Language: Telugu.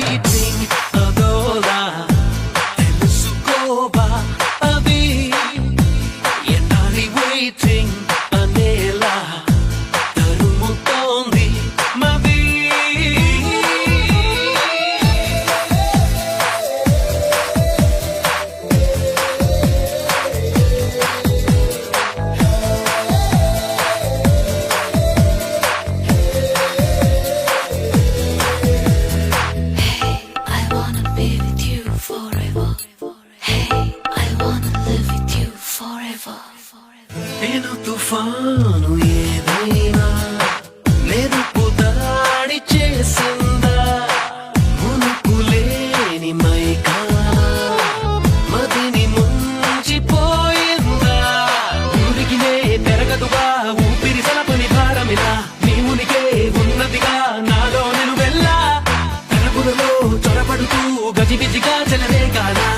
waiting అదోలా తెలుసుకోవా అది ఎన్నాలి waiting అనేలా తరుముతోంది మది నేను తుఫాను ఏదైనా మెరుపు దాడి చేసిందా మునుకులేని మైకా మదిని ముంచిపోయిందా ఊరికినే పెరగదుగా ఊపిరి సలపని భారమిలా నీ ఉనికే ఉన్నదిగా నాలో నేను వెళ్ళా తరపులలో చొరబడుతూ గజిబిజిగా చెలరే కాదా